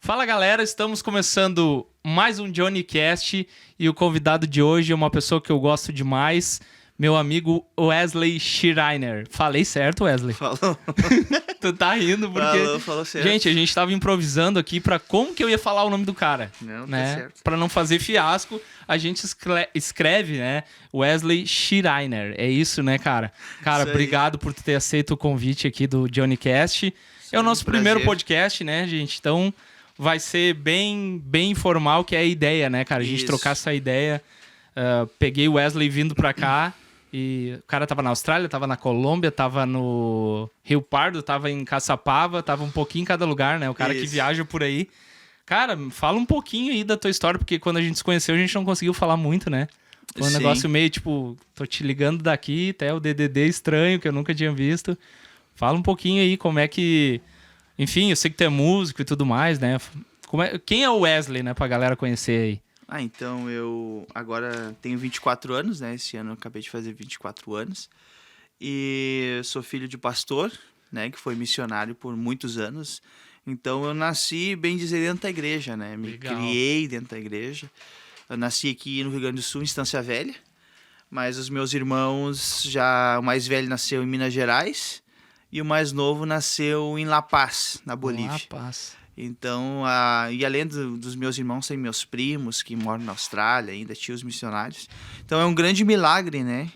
Fala galera, estamos começando mais um JohnnyCast e o convidado de hoje é uma pessoa que eu gosto demais, meu amigo Wesley Schreiner. Falei certo, Wesley? Falou. Tu tá rindo porque... Falou certo. Gente, a gente tava improvisando aqui pra como que eu ia falar o nome do cara. Não, né? tá certo. Pra não fazer fiasco, a gente escreve, né? Wesley Schreiner. É isso, né, cara? Cara, Isso aí. obrigado por ter aceito o convite aqui do JohnnyCast. É o nosso primeiro podcast, né, gente? Então... vai ser bem informal, que é a ideia, né, cara? A gente Isso. trocar essa ideia. Peguei o Wesley vindo pra cá e o cara tava na Austrália, tava na Colômbia, tava no Rio Pardo, tava em Caçapava, tava um pouquinho em cada lugar, né? O cara que Isso. viaja por aí. Cara, fala um pouquinho aí da tua história, porque quando a gente se conheceu, a gente não conseguiu falar muito, né? Foi um Sim. negócio meio, tipo, tô te ligando daqui, até o DDD estranho, que eu nunca tinha visto. Fala um pouquinho aí como é que... Enfim, eu sei que tu é músico e tudo mais, né? Quem é o Wesley, né? Pra galera conhecer aí. Então, eu agora tenho 24 anos, né? Esse ano eu acabei de fazer 24 anos. E sou filho de pastor, né? Que foi missionário por muitos anos. Então, eu nasci, bem dizer, dentro da igreja, né? Me Legal. criei dentro da igreja. Eu nasci aqui no Rio Grande do Sul, em Estância Velha. Mas os meus irmãos, o mais velho nasceu em Minas Gerais. E o mais novo nasceu em La Paz, na Bolívia. La Paz. Então, e além dos meus irmãos, tem meus primos que moram na Austrália, ainda tios missionários. Então, é um grande milagre, né?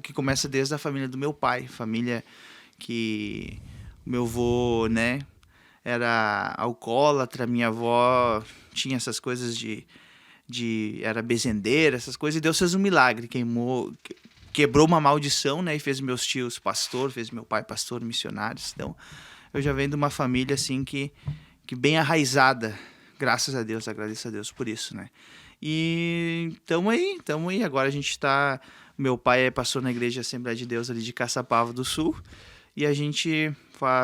Que começa desde a família do meu pai. Família que meu avô, né? Era alcoólatra, minha avó tinha essas coisas era bezendeira, essas coisas. E Deus fez um milagre, quebrou uma maldição, né? E fez meus tios pastor, fez meu pai pastor, missionários. Então, eu já venho de uma família, assim, que bem arraizada. Graças a Deus, agradeço a Deus por isso, né? E tamo aí. Agora a gente tá... Meu pai é pastor na Igreja Assembleia de Deus ali de Caçapava do Sul. E a gente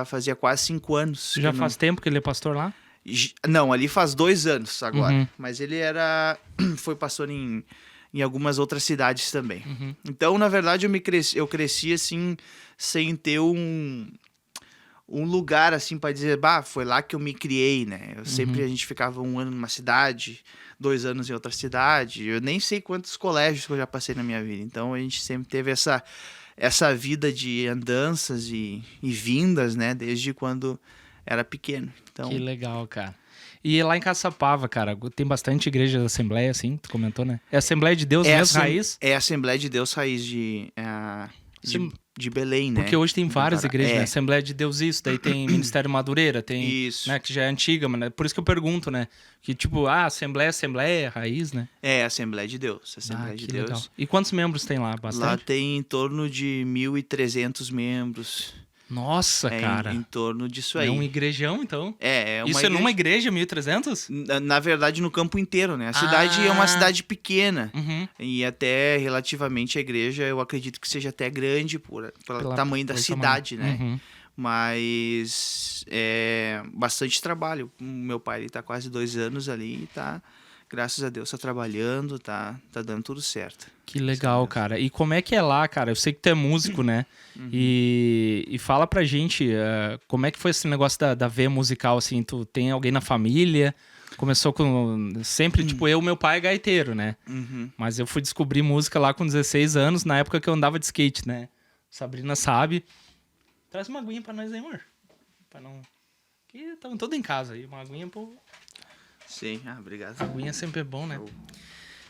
fazia quase 5 anos. Já faz tempo que ele é pastor lá? Não, ali faz 2 anos agora. Uhum. Mas ele foi pastor em algumas outras cidades também. Uhum. Então, na verdade, eu cresci assim, sem ter um lugar assim para dizer, foi lá que eu me criei, né? A gente ficava 1 ano numa cidade, 2 anos em outra cidade. Eu nem sei quantos colégios que eu já passei na minha vida. Então, a gente sempre teve essa vida de andanças e vindas, né? Desde quando era pequeno. Então, Que legal, cara. E lá em Caçapava, cara, tem bastante igreja da Assembleia, assim, tu comentou, né? É Assembleia de Deus mesmo, raiz? É a Assembleia de Deus Raiz de Belém, né? Porque hoje tem várias igrejas, né? É. Assembleia de Deus isso, daí tem Ministério Madureira, tem... Isso. Né, que já é antiga, mas por isso que eu pergunto, né? Que tipo, Assembleia, raiz, né? É a Assembleia de Deus. Assembleia de que Deus. legal. E quantos membros tem lá? Bastante? Lá tem em torno de 1.300 membros. Nossa, cara. Em torno disso aí. É um igrejão, então? É uma Isso igreja... é numa igreja, 1.300? Na verdade, no campo inteiro, né? A cidade é uma cidade pequena. Uhum. E até relativamente a igreja, eu acredito que seja até grande pelo tamanho da cidade, né? Uhum. Mas é bastante trabalho. O meu pai, ele tá quase 2 anos ali e tá... Graças a Deus, tá trabalhando, tá dando tudo certo. Que legal, cara. E como é que é lá, cara? Eu sei que tu é músico, né? E fala pra gente, como é que foi esse negócio da veia musical, assim? Tu tem alguém na família? Começou com... Sempre, tipo, meu pai é gaiteiro, né? Mas eu fui descobrir música lá com 16 anos, na época que eu andava de skate, né? Sabrina sabe. Traz uma aguinha pra nós aí, amor. Pra não... Aqui estamos todos em casa aí. Uma aguinha pro... Sim, obrigado. A aguinha sempre é bom, né?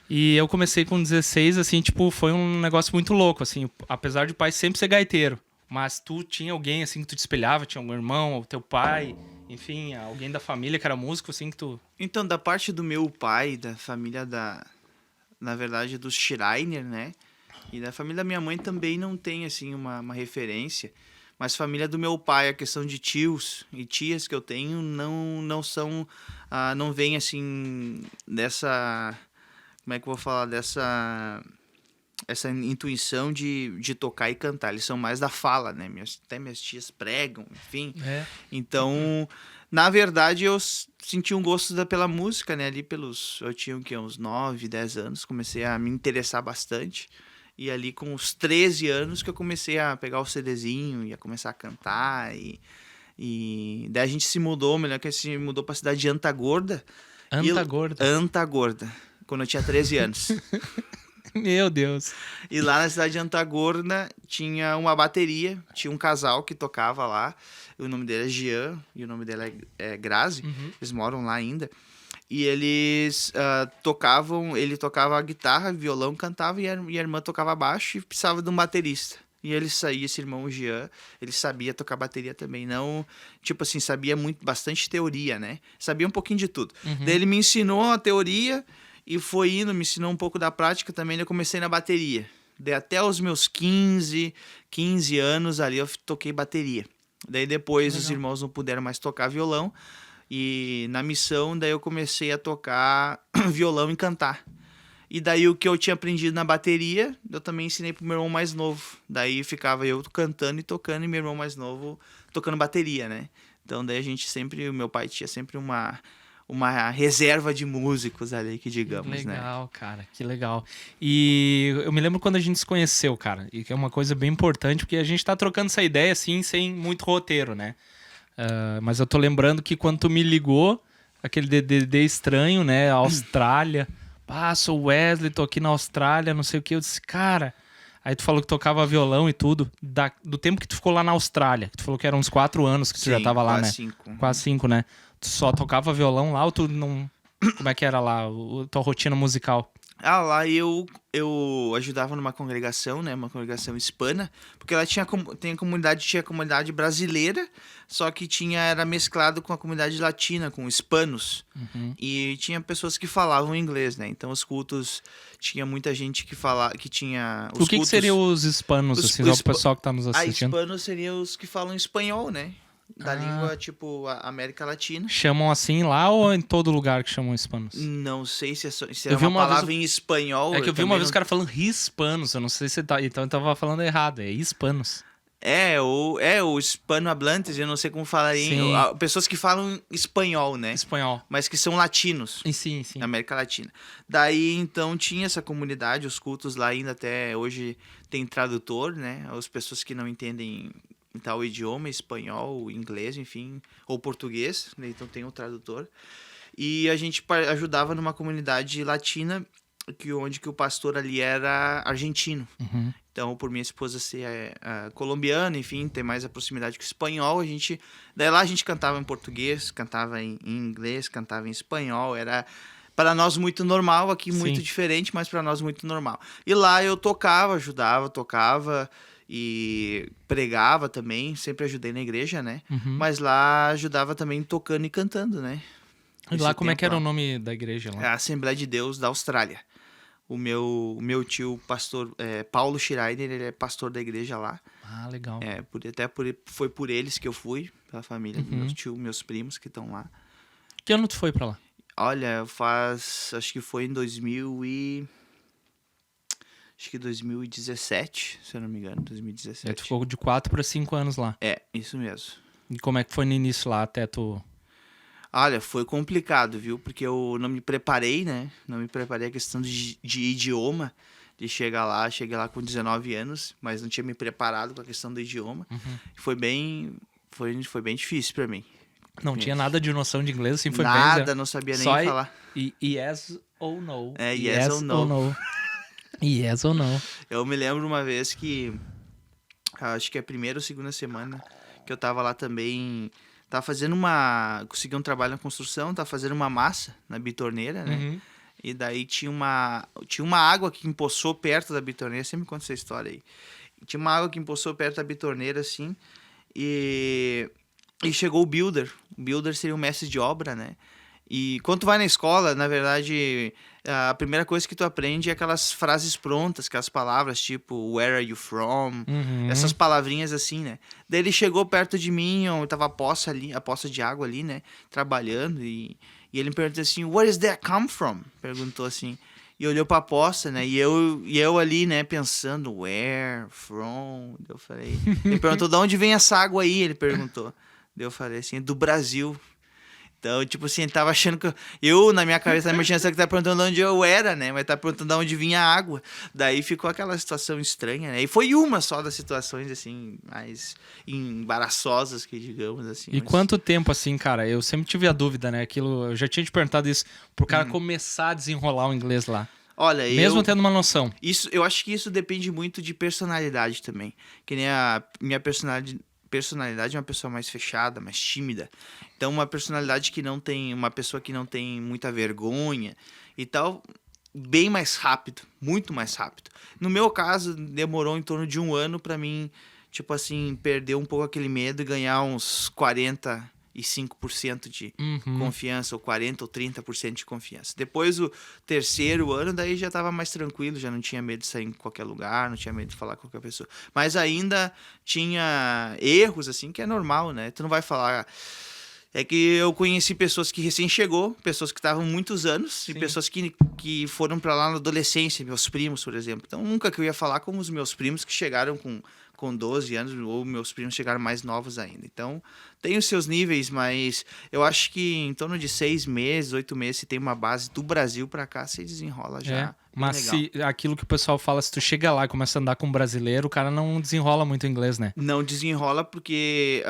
E eu comecei com 16, assim, tipo, foi um negócio muito louco, assim. Apesar de o pai sempre ser gaiteiro. Mas tu tinha alguém, assim, que tu te espelhava? Tinha algum irmão, ou teu pai... Enfim, alguém da família que era músico, assim, que tu... Então, da parte do meu pai, da família na verdade, dos Schreiner, né? E da família da minha mãe também não tem, assim, uma referência. Mas família do meu pai, a questão de tios e tias que eu tenho, não são... não vem, assim, dessa... Como é que eu vou falar? Essa intuição de tocar e cantar. Eles são mais da fala, né? Até minhas tias pregam, enfim. É. Então, na verdade, eu senti um gosto pela música, né? Ali eu tinha uns 9, 10 anos, comecei a me interessar bastante. E ali com os 13 anos que eu comecei a pegar o CDzinho e a começar a cantar. E daí a gente se mudou, melhor que a gente se mudou pra cidade de Antagorda. Antagorda. Antagorda, quando eu tinha 13 anos. Meu Deus. E lá na cidade de Antagorda tinha uma bateria, tinha um casal que tocava lá. O nome dele é Jean e o nome dela é Grazi. Eles moram lá ainda. E eles tocavam, ele tocava a guitarra, violão, cantava e a irmã tocava baixo e precisava de um baterista. E ele saía, esse irmão o Jean, ele sabia tocar bateria também. Não, tipo assim, sabia bastante teoria, né? Sabia um pouquinho de tudo. Daí ele me ensinou a teoria e foi indo, me ensinou um pouco da prática também. Eu comecei na bateria. Daí até os meus 15 anos ali eu toquei bateria. Daí depois os irmãos não puderam mais tocar violão. E na missão, daí eu comecei a tocar violão e cantar. E daí o que eu tinha aprendido na bateria, eu também ensinei pro meu irmão mais novo. Daí ficava eu cantando e tocando e meu irmão mais novo tocando bateria, né? Então daí a gente sempre, o meu pai tinha sempre uma reserva de músicos ali, que digamos, que legal, né? cara, que legal. E eu me lembro quando a gente se conheceu, cara, e que é uma coisa bem importante, porque a gente tá trocando essa ideia, assim, sem muito roteiro, né? Mas eu tô lembrando que quando tu me ligou, aquele DDD estranho, né? Austrália. Sou Wesley, tô aqui na Austrália, não sei o que. Eu disse, cara... Aí tu falou que tocava violão e tudo. Do tempo que tu ficou lá na Austrália, que tu falou que eram uns 4 anos que tu já tava lá, né? 5. Quase 5, né? Tu só tocava violão lá ou tu não... Como é que era lá, tua rotina musical? Lá eu ajudava numa congregação, né? Uma congregação hispana, porque ela tinha a comunidade brasileira, só que era mesclado com a comunidade latina, com hispanos. E tinha pessoas que falavam inglês, né? Então os cultos tinha muita gente que tinha os que seriam os hispanos, assim, só pro pessoal que tá nos assistindo? Hispanos seriam os que falam espanhol, né? Da língua, tipo, a América Latina. Chamam assim lá ou em todo lugar que chamam hispanos? Não sei se é uma palavra em espanhol. É que eu vi uma vez o cara falando hispanos, eu não sei se tá... Então eu tava falando errado, é hispanos. O hispanohablantes, eu não sei como falaria. Pessoas que falam espanhol, né? Espanhol. Mas que são latinos. Sim. Na América Latina. Daí, então, tinha essa comunidade, os cultos lá ainda até hoje tem tradutor, né? As pessoas que não entendem tal idioma, espanhol, inglês, enfim, ou português, né? Então tem um tradutor. E a gente ajudava numa comunidade latina, onde o pastor ali era argentino. Então, por minha esposa ser colombiana, enfim, ter mais a proximidade com o espanhol, daí lá a gente cantava em português, cantava em inglês, cantava em espanhol, era para nós muito normal, aqui muito diferente, mas para nós muito normal. E lá eu ajudava, tocava e pregava também, sempre ajudei na igreja, né? Mas lá ajudava também tocando e cantando, né? E lá como é que era o nome da igreja lá? É a Assembleia de Deus da Austrália. O meu tio, pastor Paulo Schreider, ele é pastor da igreja lá. Legal. Foi por eles que eu fui, pela família do meu tio, meus primos que estão lá. Que ano tu foi pra lá? Olha, acho que foi em 2017, se eu não me engano, 2017. Tu ficou de 4 para 5 anos lá. Isso mesmo. E como é que foi no início lá, até tu... Olha, foi complicado, viu? Porque eu não me preparei, né? Não me preparei a questão de idioma, de cheguei lá com 19 anos, mas não tinha me preparado com a questão do idioma. Foi bem difícil pra mim. Não tinha nada de noção de inglês, assim, foi nada, bem... não sabia nem falar. Yes ou no. Yes ou no. Yes ou no. Eu me lembro uma vez que, acho que é a primeira ou segunda semana, que eu tava lá também... consegui um trabalho na construção, tava fazendo uma massa na bitorneira, né? E daí tinha uma água que empoçou perto da bitorneira, sempre conto essa história aí. Tinha uma água que empoçou perto da bitorneira, assim, e chegou o builder. O builder seria o mestre de obra, né? E quando tu vai na escola, na verdade, a primeira coisa que tu aprende é aquelas frases prontas, aquelas palavras tipo where are you from? Essas palavrinhas assim, né? Daí ele chegou perto de mim, eu tava a poça de água ali, né? Trabalhando, e ele me perguntou assim, where does that come from? Perguntou assim. E olhou pra poça, né? E eu ali, né, pensando, where, from? Eu falei... Ele perguntou, de onde vem essa água aí? Ele perguntou. Daí eu falei assim, do Brasil. Então, tipo assim, ele tava achando que... Eu, na minha cabeça, imaginando que tá perguntando onde eu era, né? Mas tá perguntando de onde vinha a água. Daí ficou aquela situação estranha, né? E foi uma só das situações, assim, mais embaraçosas, que digamos, assim. E mas... quanto tempo, assim, cara? Eu sempre tive a dúvida, né? Aquilo, eu já tinha te perguntado isso, pro cara começar a desenrolar o inglês lá. Olha, Mesmo tendo uma noção. Eu acho que isso depende muito de personalidade também. Que nem a minha personalidade é uma pessoa mais fechada, mais tímida. Então, uma personalidade que não tem... Uma pessoa que não tem muita vergonha e tal... Bem mais rápido. Muito mais rápido. No meu caso, demorou em torno de 1 ano pra mim... Tipo assim, perder um pouco aquele medo e ganhar uns 45% de confiança, ou 40% ou 30% de confiança. Depois, o 3º ano, daí já tava mais tranquilo, já não tinha medo de sair em qualquer lugar, não tinha medo de falar com qualquer pessoa. Mas ainda tinha erros, assim, que é normal, né? Tu não vai falar... É que eu conheci pessoas que recém chegou, pessoas que estavam muitos anos, Sim. e pessoas que foram para lá na adolescência, meus primos, por exemplo. Então, nunca que eu ia falar com os meus primos que chegaram com 12 anos, ou meus primos chegaram mais novos ainda. Então, tem os seus níveis, mas eu acho que em torno de 6 meses, 8 meses, se tem uma base do Brasil para cá, se desenrola já. Mas legal. se aquilo que o pessoal fala, se tu chega lá e começa a andar com um brasileiro, o cara não desenrola muito inglês, né? Não desenrola porque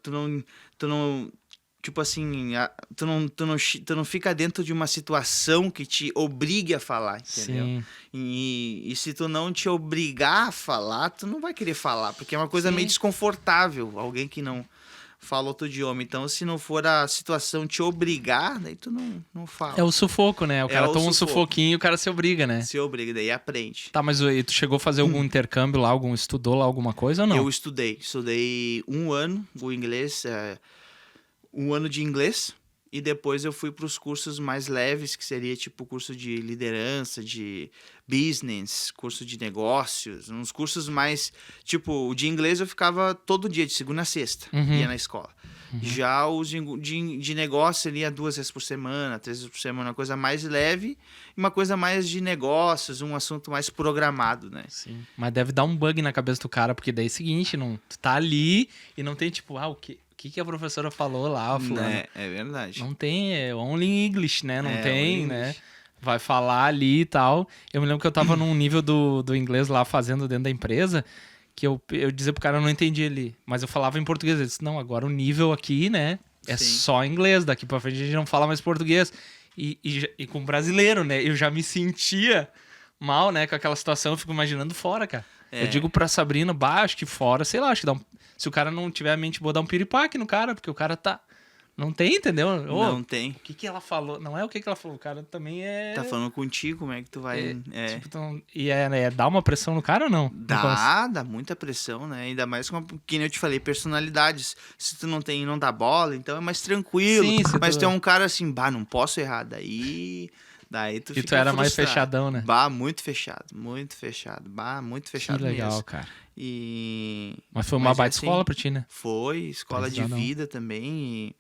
tu não tipo assim, tu não fica dentro de uma situação que te obrigue a falar, entendeu? Sim. E se tu não te obrigar a falar, tu não vai querer falar, porque é uma coisa Sim. meio desconfortável, alguém que não fala outro idioma. Então, se não for a situação te obrigar, daí tu não fala. É o sufoco, né? O cara o toma um sufoco. sufoquinho e o cara se obriga, né? Se obriga, daí aprende. Tá, mas e tu chegou a fazer algum intercâmbio lá, estudou lá alguma coisa ou não? Eu estudei 1 ano o inglês, 1 ano de inglês, e depois eu fui para os cursos mais leves, que seria tipo curso de liderança, de business, curso de negócios, uns cursos mais... Tipo, o de inglês eu ficava todo dia, de segunda a sexta, ia na escola. Já os de negócio seria 2 vezes por semana, 3 vezes por semana, uma coisa mais leve e uma coisa mais de negócios, um assunto mais programado, né? Sim. Mas deve dar um bug na cabeça do cara, porque daí é o seguinte, tu tá ali e não tem tipo, o que a professora falou lá, fulano? É verdade. Não tem, é only English, né? Não tem, only né? English. Vai falar ali e tal. Eu me lembro que eu tava num nível do inglês lá fazendo dentro da empresa, que eu dizia pro cara, eu não entendi ele, mas eu falava em português. Ele disse, não, agora o nível aqui, né, é Sim. só inglês, daqui pra frente a gente não fala mais português. E com brasileiro, né, eu já me sentia mal, né, com aquela situação, eu fico imaginando fora, cara. Eu digo pra Sabrina, acho que fora, sei lá, acho que se o cara não tiver a mente boa, dá um piripaque no cara, porque o cara não tem, entendeu? Não tem. O que ela falou? Não é o que ela falou, o cara também é... Tá falando contigo, como é que tu vai... Tipo, dá uma pressão no cara ou não? Dá muita pressão, né? Ainda mais com, que nem eu te falei, personalidades. Se tu não dá bola, então é mais tranquilo. Sim, mas tu é um cara assim, não posso errar. Daí tu fica tu era mais frustrado. fechadão, né? Muito fechado. Muito fechado Que legal, mesmo. cara. Mas foi uma baita escola pra ti, né? Foi, escola de vida também.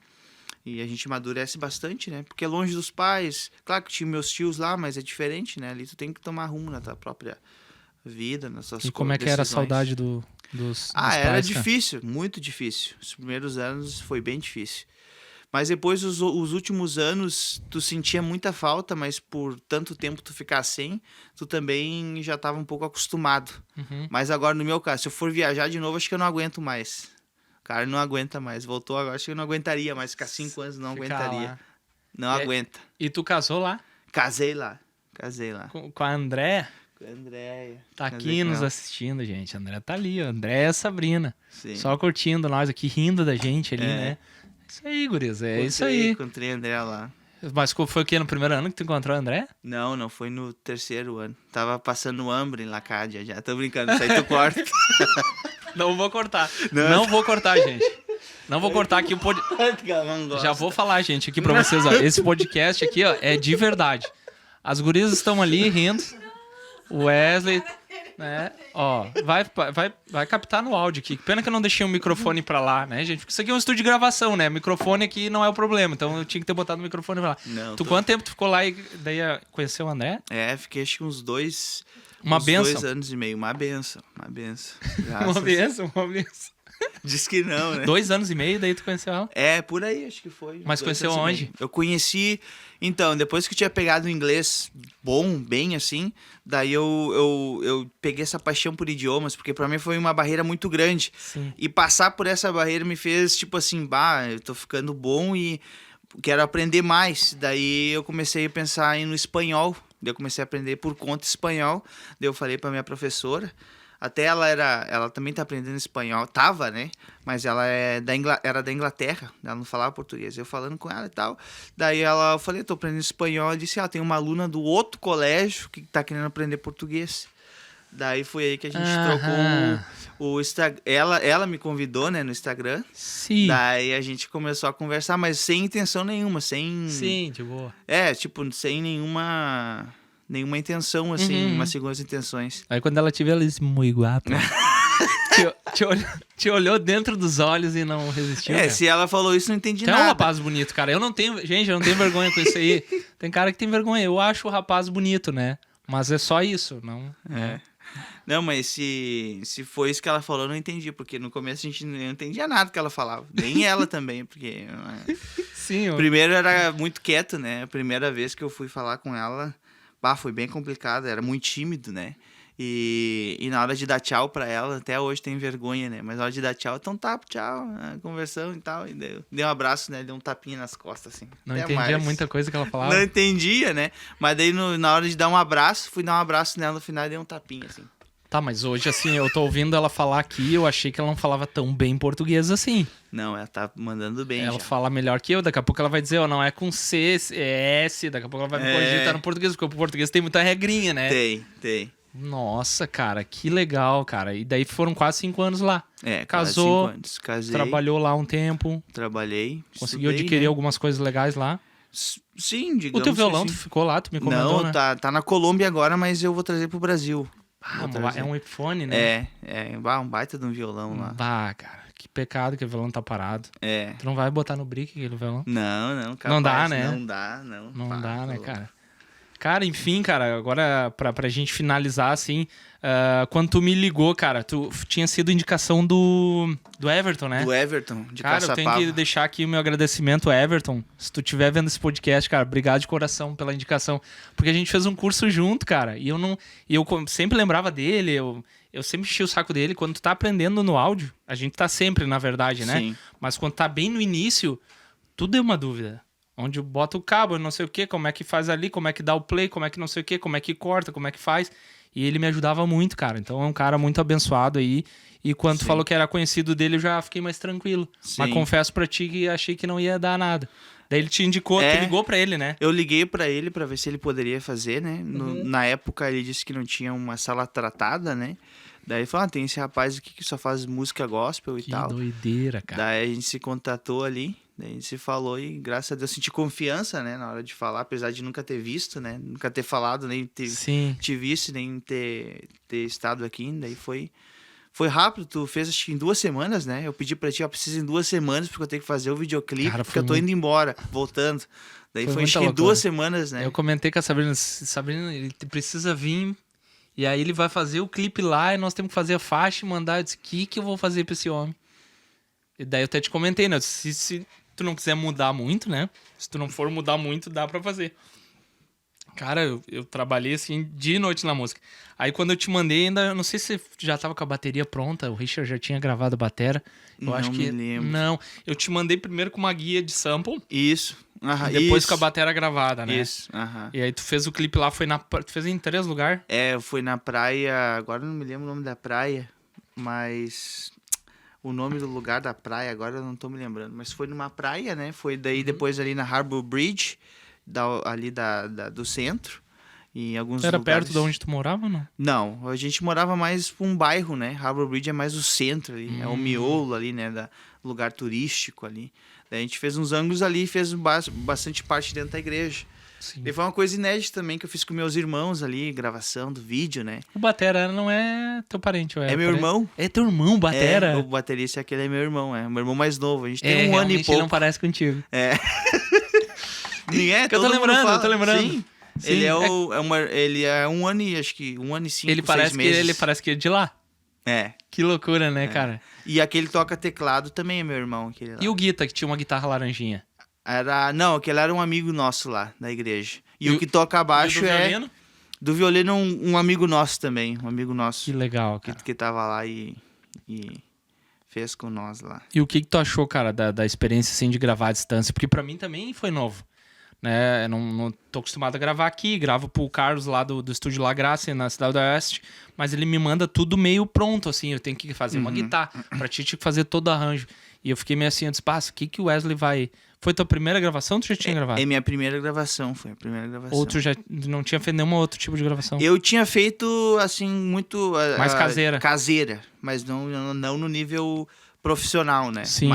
E a gente amadurece bastante, né? Porque é longe dos pais. Claro que tinha meus tios lá, mas é diferente, né? Ali tu tem que tomar rumo na tua própria vida, nas suas E como é que era a saudade dos pais, era cara? difícil, muito difícil. Os primeiros anos foi bem difícil. Mas depois, os últimos anos, tu sentia muita falta, mas por tanto tempo tu ficar sem, tu também já estava um pouco acostumado. Mas agora, no meu caso, se eu for viajar de novo, acho que eu não aguento mais. O cara não aguenta mais. Voltou agora, acho que eu não aguentaria mais. Ficar 5 anos não aguentaria. Lá. Não aguenta. E tu casou lá? Casei lá. Com a André? Com a Andréia. Tá aqui nos assistindo, gente. A André tá ali, ó. André e a Sabrina. Sim. Só curtindo nós aqui, rindo da gente ali, né? Isso aí, guris. Isso aí. Encontrei a André lá. Mas foi o quê? No primeiro ano que tu encontrou o André? Não, foi no 3º ano. Tava passando hambre em Lacádia já. Tô brincando, isso aí tu corta. Não vou cortar. Não vou cortar, gente. Não vou cortar aqui o podcast. Já vou falar, gente, aqui pra vocês, ó. Esse podcast aqui, ó, é de verdade. As gurias estão ali rindo. O Wesley, né? Ó, vai captar no áudio aqui. Pena que eu não deixei o microfone pra lá, né, gente? Porque isso aqui é um estúdio de gravação, né? Microfone aqui não é o problema. Então eu tinha que ter botado o microfone pra lá. Não, Quanto tempo tu ficou lá e daí conheceu o André? Fiquei acho que uns Uma Uns benção. 2 anos e meio. Uma benção. Uma benção. Uma benção, uma benção. Diz que não, né? 2 anos e meio, daí tu conheceu ela? É, por aí, acho que foi. Mas 2 conheceu anos e onde? meio. Eu conheci... Então, depois que eu tinha pegado o inglês bom, bem assim, daí eu peguei essa paixão por idiomas, porque pra mim foi uma barreira muito grande. Sim. E passar por essa barreira me fez, tipo assim, eu tô ficando bom e quero aprender mais. Daí eu comecei a pensar no espanhol. Daí eu comecei a aprender por conta espanhol. Daí eu falei pra minha professora. Até ela também tá aprendendo espanhol. Tava, né? Mas ela era da Inglaterra. Ela não falava português. Eu falando com ela e tal. Daí eu falei, tô aprendendo espanhol. Ela disse, tem uma aluna do outro colégio que tá querendo aprender português. Daí foi aí que a gente trocou o Instagram. Ela me convidou, né, no Instagram. Sim. Daí a gente começou a conversar, mas sem intenção nenhuma, sem... Sim, de boa. tipo, sem nenhuma intenção, assim, umas segundas intenções. Aí quando ela te viu, ela disse, muito guapa. te olhou dentro dos olhos e não resistiu. Cara. Se ela falou isso, não entendi Tu nada. é um rapaz bonito, cara. Eu não tenho vergonha com isso aí. Tem cara que tem vergonha. Eu acho o rapaz bonito, né? Mas é só isso, não... Não, mas se foi isso que ela falou, eu não entendi, porque no começo a gente não entendia nada que ela falava. Nem ela também, porque... Sim. Primeiro era muito quieto, né? A primeira vez que eu fui falar com ela, foi bem complicado, era muito tímido, né? E na hora de dar tchau pra ela, até hoje tem vergonha, né? Mas na hora de dar tchau, então tá, tchau, conversamos e tal. E dei um abraço, né? Dei um tapinha nas costas, assim. Não entendia muita coisa que ela falava. Não entendia, né? Mas daí na hora de dar um abraço, fui dar um abraço nela no final e dei um tapinha, assim. Tá, mas hoje, assim, eu tô ouvindo ela falar aqui, eu achei que ela não falava tão bem português assim. Não, ela tá mandando bem. Ela já. fala melhor que eu, daqui a pouco ela vai dizer, não é com C, é S, daqui a pouco ela vai me corrigir, tá no português, porque o português tem muita regrinha, né? Tem. Nossa, cara, que legal, cara. E daí foram quase 5 anos lá. Casou, 5 anos. Casei. Trabalhou lá um tempo. Trabalhei. Conseguiu estudei, adquirir né? algumas coisas legais lá. Sim, digamos. O teu violão, que tu sim. ficou lá, tu me comentou, Não, né? tá na Colômbia agora, mas eu vou trazer pro Brasil. É um Epiphone, né? Um baita de um violão lá. Bah, cara, que pecado que o violão tá parado. Tu não vai botar no brick aquele violão? Não, capaz. Não dá, né? Não dá, não. Não dá, né, cara? Cara, enfim, cara, agora pra gente finalizar, assim, quando tu me ligou, cara, tu tinha sido indicação do Everton, né? Do Everton, de Cara, eu Caçapava. tenho que deixar aqui o meu agradecimento, Everton. Se tu estiver vendo esse podcast, cara, obrigado de coração pela indicação. Porque a gente fez um curso junto, cara, e eu sempre lembrava dele, eu sempre enchi o saco dele. Quando tu tá aprendendo no áudio, a gente tá sempre, na verdade, né? Sim. Mas quando tá bem no início, tudo é uma dúvida. Onde bota o cabo, não sei o que, como é que faz ali, como é que dá o play, como é que não sei o que, como é que corta, como é que faz. E ele me ajudava muito, cara. Então é um cara muito abençoado aí. E quando tu falou que era conhecido dele, eu já fiquei mais tranquilo. Sim. Mas confesso pra ti que achei que não ia dar nada. Daí ele te indicou, tu ligou pra ele, né? Eu liguei pra ele pra ver se ele poderia fazer, né? Na época ele disse que não tinha uma sala tratada, né? Daí ele falou, tem esse rapaz aqui que só faz música gospel e tal. Que doideira, cara. Daí a gente se contatou ali, daí a gente se falou e graças a Deus senti confiança, né? Na hora de falar, apesar de nunca ter visto, né? Nunca ter falado, nem ter te visto, nem ter estado aqui. Daí foi rápido, tu fez acho que em 2 semanas, né? Eu pedi pra ti, preciso em 2 semanas porque eu tenho que fazer o videoclipe, cara, porque eu tô indo embora, voltando. Daí foi acho que em 2 semanas, né? Eu comentei com a Sabrina, ele precisa vir... E aí ele vai fazer o clipe lá e nós temos que fazer a faixa e mandar. Eu disse, o que eu vou fazer pra esse homem? E daí eu até te comentei, né? Se tu não quiser mudar muito, né? Se tu não for mudar muito, dá pra fazer. Cara, eu trabalhei assim dia e noite na música. Aí quando eu te mandei, ainda, eu não sei se já tava com a bateria pronta, o Richard já tinha gravado a batera. Eu acho que. Não me lembro. Não, eu te mandei primeiro com uma guia de sample. Isso. E depois com a bateria gravada, né? Isso. E aí tu fez o clipe lá, tu fez em 3 lugares? Foi na praia, agora eu não me lembro o nome da praia, mas o nome do lugar da praia agora eu não tô me lembrando. Mas foi numa praia, né? Foi daí depois ali na Harbor Bridge, ali do centro. Em alguns Era lugares. perto de onde tu morava ou não? Não, a gente morava mais pra um bairro, né? Harbor Bridge é mais o centro ali, é o miolo ali, né? Lugar turístico ali. Daí a gente fez uns ângulos ali e fez bastante parte dentro da igreja. Sim. E foi uma coisa inédita também que eu fiz com meus irmãos ali, gravação do vídeo, né? O batera não é teu parente, ou É meu irmão. É teu irmão, batera? O baterista aquele é meu irmão, meu irmão mais novo. A gente tem um ano e pouco. Ele não parece contigo. Nem é, Eu tô lembrando. Sim. Sim, ele é 1 ano e acho que 1 ano e 5, ele 6 parece meses. ele parece que é de lá. É. Que loucura, né, cara? E aquele toca teclado também é meu irmão. Aquele lá. E o Guita, que tinha uma guitarra laranjinha? Não, aquele era um amigo nosso lá, da igreja. E o que toca baixo violino? Do violino um amigo nosso também. Um amigo nosso. Que legal, cara. Que tava lá e fez com nós lá. E o que tu achou, cara, da experiência, assim, de gravar à distância? Porque pra mim também foi novo. Né? Eu não tô acostumado a gravar aqui, gravo pro Carlos lá do estúdio La Graça, na Cidade do Oeste, mas ele me manda tudo meio pronto, assim, eu tenho que fazer uma guitarra, pra ti tinha que fazer todo o arranjo. E eu fiquei meio assim, eu disse, o que o Wesley vai... Foi tua primeira gravação ou tu já tinha gravado? É minha primeira gravação, foi a primeira gravação. Ou tu já não tinha feito nenhum outro tipo de gravação? Eu tinha feito, assim, muito... Mais caseira. Caseira, mas não no nível profissional, né? Sim.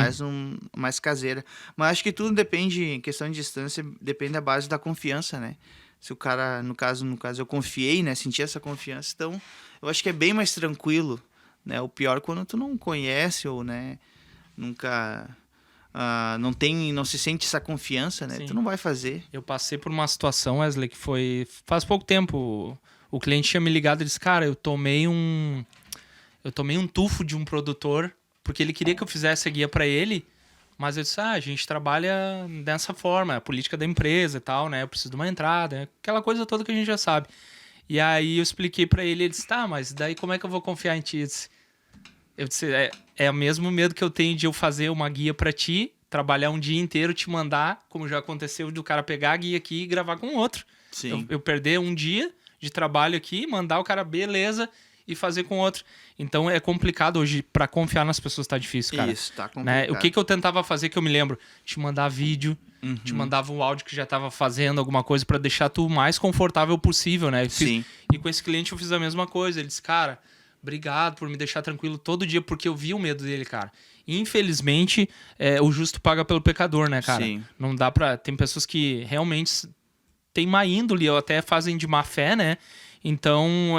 Mais caseira. Mas acho que tudo depende, em questão de distância, depende da base da confiança, né? Se o cara, no caso eu confiei, né? Senti essa confiança, então eu acho que é bem mais tranquilo, né? O pior é quando tu não conhece ou, né? Nunca... não se sente essa confiança, né? Sim. Tu não vai fazer. Eu passei por uma situação, Wesley, que foi... Faz pouco tempo, o cliente tinha me ligado e disse, cara, eu tomei um tufo de um produtor, porque ele queria que eu fizesse a guia pra ele, mas eu disse, a gente trabalha dessa forma, é a política da empresa e tal, né? Eu preciso de uma entrada, aquela coisa toda que a gente já sabe. E aí eu expliquei pra ele, ele disse, mas daí como é que eu vou confiar em ti? Eu disse, é o mesmo medo que eu tenho de eu fazer uma guia pra ti, trabalhar um dia inteiro, te mandar, como já aconteceu, do cara pegar a guia aqui e gravar com outro. Sim. Eu perder um dia de trabalho aqui, mandar o cara, beleza, e fazer com outro. Então é complicado hoje, pra confiar nas pessoas tá difícil, cara. Isso, tá complicado. Né? O que eu tentava fazer, que eu me lembro? Te mandar vídeo, te mandava um áudio que já tava fazendo alguma coisa pra deixar tu o mais confortável possível, né? Sim. E com esse cliente eu fiz a mesma coisa. Ele disse, cara, obrigado por me deixar tranquilo todo dia, porque eu vi o medo dele, cara. Infelizmente, o justo paga pelo pecador, né, cara? Sim. Não dá pra... Tem pessoas que realmente têm má índole, ou até fazem de má fé, né? Então,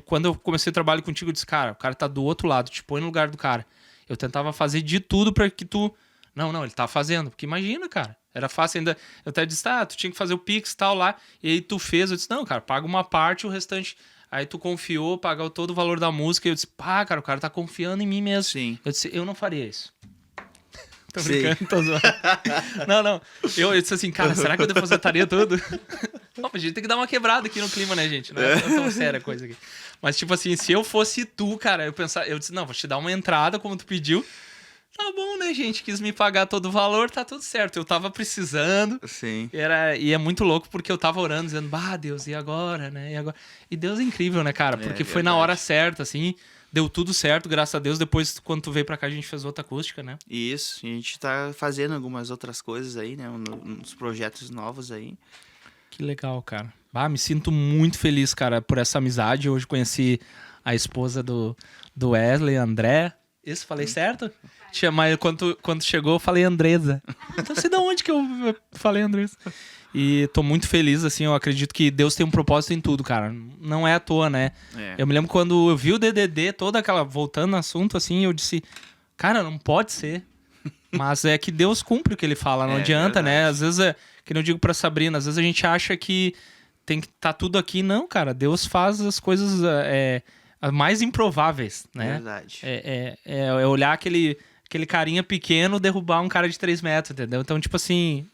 quando eu comecei o trabalho contigo, eu disse, cara, o cara tá do outro lado, te põe no lugar do cara. Eu tentava fazer de tudo pra que tu... Não, ele tá fazendo. Porque imagina, cara, era fácil ainda... Eu até disse, tu tinha que fazer o Pix e tal lá, e aí tu fez, eu disse, não, cara, paga uma parte, o restante... Aí tu confiou, pagou todo o valor da música, e eu disse, cara, o cara tá confiando em mim mesmo. Sim. Eu disse, eu não faria isso. Tô Sim. brincando, tô zoando. Não. Eu disse assim, cara, será que eu depositaria tudo? Não, a gente tem que dar uma quebrada aqui no clima, né, gente? Não é tão séria a coisa aqui. Mas, tipo assim, se eu fosse tu, cara, eu disse, não, vou te dar uma entrada, como tu pediu. Tá bom, né, gente? Quis me pagar todo o valor, tá tudo certo. Eu tava precisando. Sim. E é muito louco porque eu tava orando, dizendo, Deus, e agora, né? E agora? E Deus é incrível, né, cara? Porque foi na hora certa, assim. Deu tudo certo, graças a Deus. Depois, quando tu veio pra cá, a gente fez outra acústica, né? Isso. E a gente tá fazendo algumas outras coisas aí, né? Uns projetos novos aí. Que legal, cara. Me sinto muito feliz, cara, por essa amizade. Hoje conheci a esposa do Wesley, André. Isso, falei certo? Mas quando chegou, eu falei Andresa. Então sei de onde que eu falei Andresa. E tô muito feliz, assim, eu acredito que Deus tem um propósito em tudo, cara. Não é à toa, né? Eu me lembro quando eu vi o DDD, toda aquela... Voltando no assunto, assim, eu disse... Cara, não pode ser. Mas é que Deus cumpre o que ele fala, não adianta, né? Às vezes, que eu digo pra Sabrina, às vezes a gente acha que tem que estar tudo aqui. Não, cara, Deus faz as coisas mais improváveis, né? Verdade. É olhar aquele carinha pequeno derrubar um cara de 3 metros, entendeu? Então, tipo assim,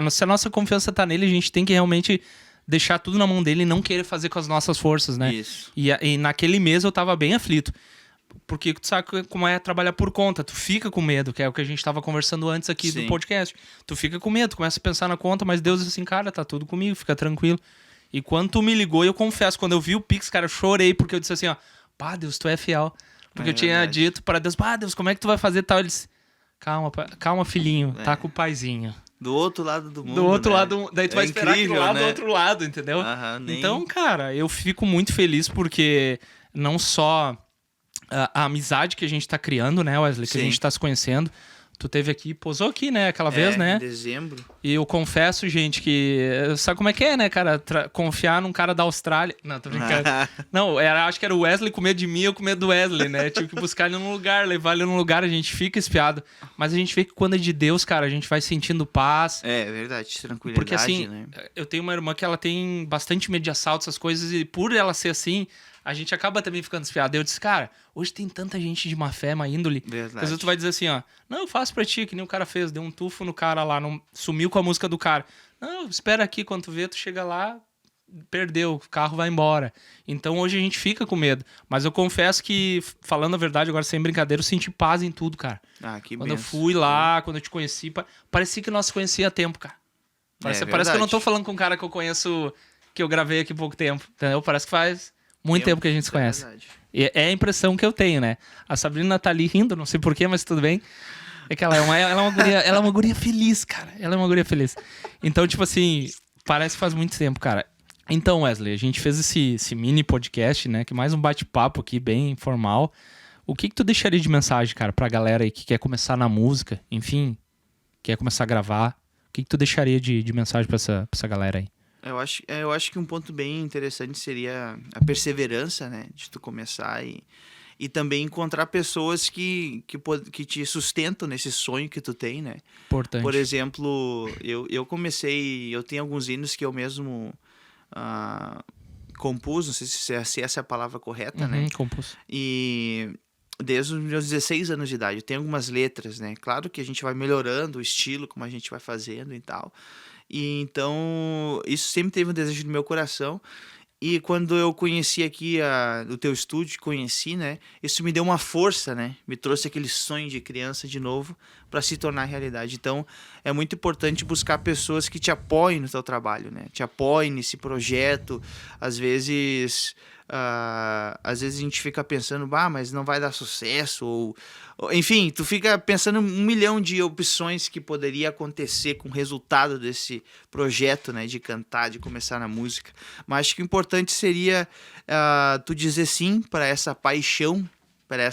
se a nossa confiança tá nele, a gente tem que realmente deixar tudo na mão dele e não querer fazer com as nossas forças, né? Isso. E naquele mês eu tava bem aflito. Porque tu sabe como é trabalhar por conta. Tu fica com medo, que é o que a gente tava conversando antes aqui do podcast. Tu fica com medo, começa a pensar na conta, mas Deus diz assim, cara, tá tudo comigo, fica tranquilo. E quando tu me ligou, eu confesso, quando eu vi o Pix, cara, eu chorei, porque eu disse assim, Deus, tu é fiel. Porque eu tinha dito para Deus, Deus, como é que tu vai fazer tal? Ele disse, calma, filhinho, tá com o paizinho. Do outro lado do mundo, do outro né? lado, daí tu vai esperar aquilo lá, né? Do outro lado, entendeu? Nem... Então, cara, eu fico muito feliz porque não só a amizade que a gente tá criando, né, Wesley, que a gente tá se conhecendo, Tu teve aqui, posou aqui, né? Aquela vez, né? Em dezembro. E eu confesso, gente, que... Sabe como é que é, né, cara? Confiar num cara da Austrália... Não, tô brincando. Não, acho que era o Wesley com medo de mim, eu com medo do Wesley, né? Tive que buscar ele num lugar, levar ele num lugar, a gente fica espiado. Mas a gente vê que quando é de Deus, cara, a gente vai sentindo paz. É verdade, tranquilidade, Porque assim, né? eu tenho uma irmã que ela tem bastante medo de assalto, essas coisas, e por ela ser assim... A gente acaba também ficando desfiado. Eu disse, cara, hoje tem tanta gente de má fé, má índole. Verdade. Que às vezes tu vai dizer assim, ó. Não, eu faço pra ti, que nem o cara fez. Deu um tufo no cara lá, não, sumiu com a música do cara. Não, espera aqui, quando tu vê, tu chega lá, perdeu, o carro vai embora. Então hoje a gente fica com medo. Mas eu confesso que, falando a verdade, agora sem brincadeira, eu senti paz em tudo, cara. Que quando eu benção. fui lá, quando eu te conheci, parecia que nós conhecia há tempo, cara. Parece que eu não tô falando com um cara que eu conheço, que eu gravei aqui há pouco tempo. Entendeu? Parece que faz... Muito tempo que a gente se conhece. E é a impressão que eu tenho, né? A Sabrina tá ali rindo, não sei porquê, mas tudo bem. É que ela é uma guria feliz, cara. Ela é uma guria feliz. Então, tipo assim, parece que faz muito tempo, cara. Então, Wesley, a gente fez esse mini podcast, né? Que é mais um bate-papo aqui, bem informal. O que tu deixaria de mensagem, cara, pra galera aí que quer começar na música, enfim, quer começar a gravar? O que tu deixaria de mensagem pra essa galera aí? Eu acho que um ponto bem interessante seria a perseverança, né? De tu começar e também encontrar pessoas que te sustentam nesse sonho que tu tem, né? Importante. Por exemplo, eu comecei... Eu tenho alguns hinos que eu mesmo compus, não sei se essa é a palavra correta, né? Compus. E... Desde os meus 16 anos de idade. Eu tenho algumas letras, né? Claro que a gente vai melhorando o estilo, como a gente vai fazendo e tal. E então, isso sempre teve um desejo no meu coração. E quando eu conheci aqui o teu estúdio, conheci, né? Isso me deu uma força, né? Me trouxe aquele sonho de criança de novo para se tornar realidade. Então, é muito importante buscar pessoas que te apoiem no teu trabalho, né? Te apoiem nesse projeto. Às vezes a gente fica pensando, mas não vai dar sucesso, ou enfim, tu fica pensando 1 milhão de opções que poderia acontecer com o resultado desse projeto, né, de cantar, de começar na música. Mas acho que o importante seria tu dizer sim para essa paixão, para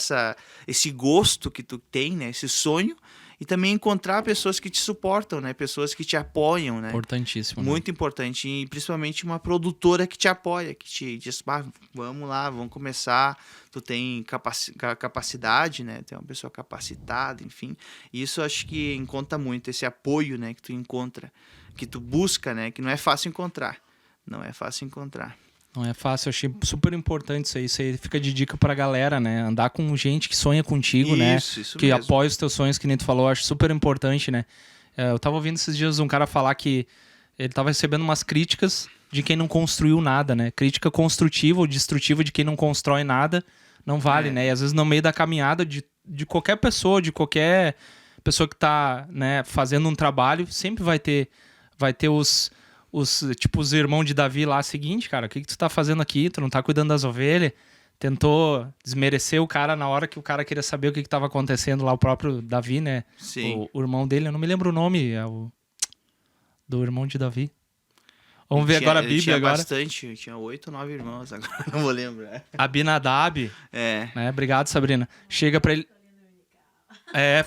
esse gosto que tu tem, né, esse sonho, e também encontrar pessoas que te suportam, né? Pessoas que te apoiam, né? Importantíssimo. Muito importante. E principalmente uma produtora que te apoia, que te diz, vamos lá, vamos começar. Tu tem capacidade, né? Tu é uma pessoa capacitada, enfim. E isso acho que conta muito, esse apoio, né? Que tu encontra, que tu busca, né? Que não é fácil encontrar. Não é fácil encontrar. Não é fácil, eu achei super importante isso aí. Isso aí fica de dica pra galera, né? Andar com gente que sonha contigo, né? Isso que mesmo. apoia os teus sonhos, que nem tu falou, eu acho super importante, né? Eu tava ouvindo esses dias um cara falar que ele tava recebendo umas críticas de quem não construiu nada, né? Crítica construtiva ou destrutiva de quem não constrói nada não vale, né? E às vezes no meio da caminhada de qualquer pessoa, que tá, né, fazendo um trabalho, sempre vai ter os irmãos de Davi lá, seguinte, cara, o que tu tá fazendo aqui? Tu não tá cuidando das ovelhas? Tentou desmerecer o cara na hora que o cara queria saber o que tava acontecendo lá, o próprio Davi, né? Sim. O irmão dele, eu não me lembro o nome, do irmão de Davi. Vamos ver agora a Bíblia. Tinha agora. Bastante, tinha 8 ou 9 irmãos, agora não vou lembrar. Abinadab. Né? Obrigado, Sabrina. Chega pra ele...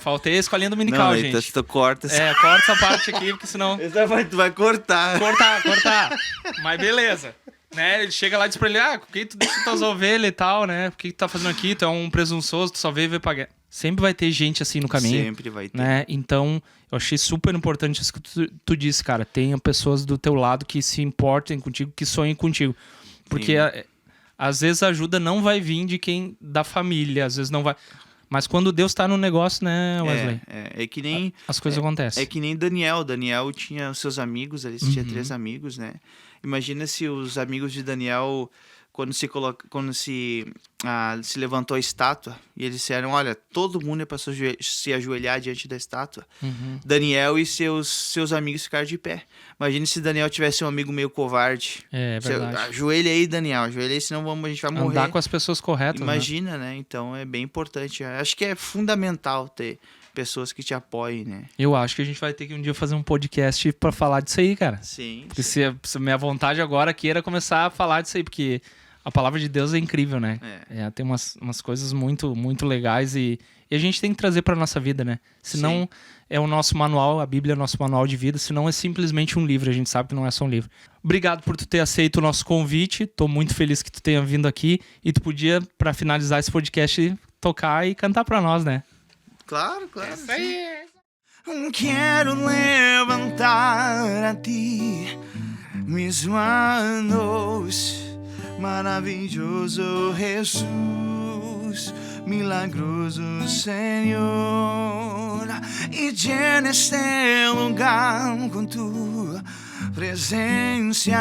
faltei a escolinha dominical, não, gente. Tu corta. Corta essa parte aqui, porque senão... Tu vai cortar. Cortar. Mas beleza. Né? Ele chega lá e diz pra ele, por que tu deixa tuas ovelhas e tal, né? Por que tu tá fazendo aqui? Tu é um presunçoso, tu só veio ver pra guerra. Sempre vai ter gente assim no caminho. Sempre vai ter. Né? Então, eu achei super importante isso que tu disse, cara. Tenha pessoas do teu lado que se importem contigo, que sonhem contigo. Porque às vezes a ajuda não vai vir de quem da família, às vezes não vai... Mas quando Deus tá no negócio, né, Wesley? É que nem... As coisas acontecem. É que nem Daniel. Daniel tinha os seus amigos, ele tinha 3 amigos, né? Imagina se os amigos de Daniel, quando se levantou a estátua, e eles disseram, olha, todo mundo é para se ajoelhar diante da estátua. Daniel e seus amigos ficaram de pé. Imagina se Daniel tivesse um amigo meio covarde. É verdade. Ajoelha aí, Daniel, ajoelha aí, senão a gente vai morrer. Andar com as pessoas corretas, Imagina, né? Então é bem importante. Acho que é fundamental ter pessoas que te apoiem, né? Eu acho que a gente vai ter que um dia fazer um podcast pra falar disso aí, cara. Sim. Porque se minha vontade agora aqui era começar a falar disso aí, porque a palavra de Deus é incrível, né? Tem umas coisas muito, muito legais e E a gente tem que trazer pra nossa vida, né? Senão Sim. é o nosso manual, a Bíblia é o nosso manual de vida, senão é simplesmente um livro, a gente sabe que não é só um livro. Obrigado por tu ter aceito o nosso convite, tô muito feliz que tu tenha vindo aqui e tu podia, pra finalizar esse podcast, tocar e cantar pra nós, né? Claro, claro. Isso aí! Quero levantar a ti mis manos, maravilloso Jesús, milagroso Señor, y llena este lugar con tu presencia,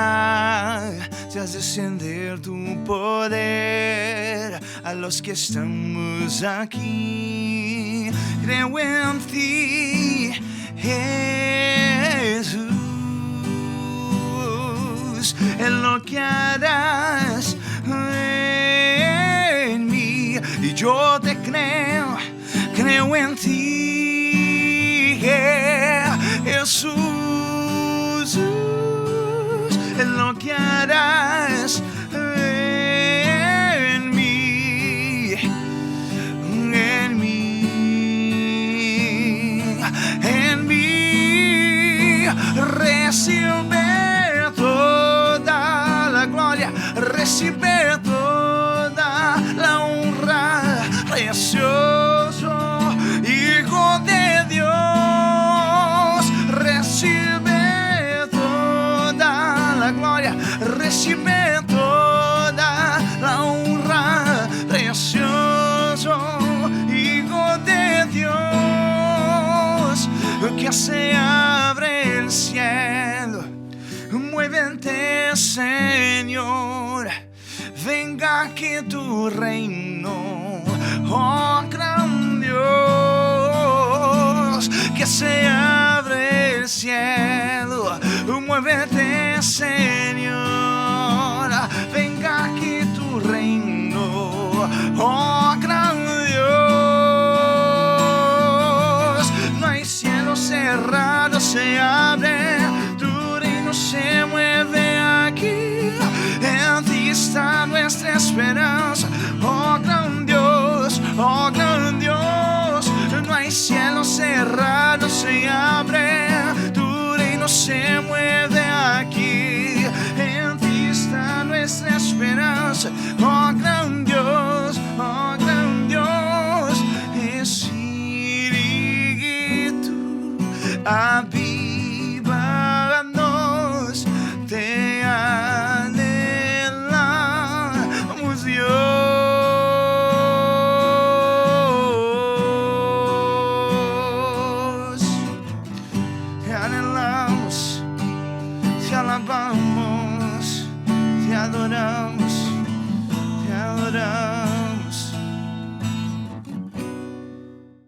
te has descender tu poder a los que estamos aquí. Creo en ti, Jesús, en lo que harás en mí, y yo te creo, creo en ti, Jesús, en lo que harás en mí, en mí, recibe toda la gloria, recibe toda la honra, precioso Hijo de Dios, recibe toda la gloria, recibe toda la honra, precioso Hijo de Dios, que se abre el cielo, muévete Señor, venga aquí tu reino, oh gran Dios, que se abre el cielo, muévete Señor, venga aquí tu reino, oh gran Dios, no hay cielo cerrado, se abre, tu reino se mueve aquí, en ti está nuestra esperanza, oh gran Dios, oh gran Dios, no hay cielo cerrado, se abre, tu reino se mueve aquí, en ti está nuestra esperanza, oh gran Dios, oh gran Dios, Espíritu, avívanos, te anhelamos Dios, te anhelamos, te alabamos, te adoramos.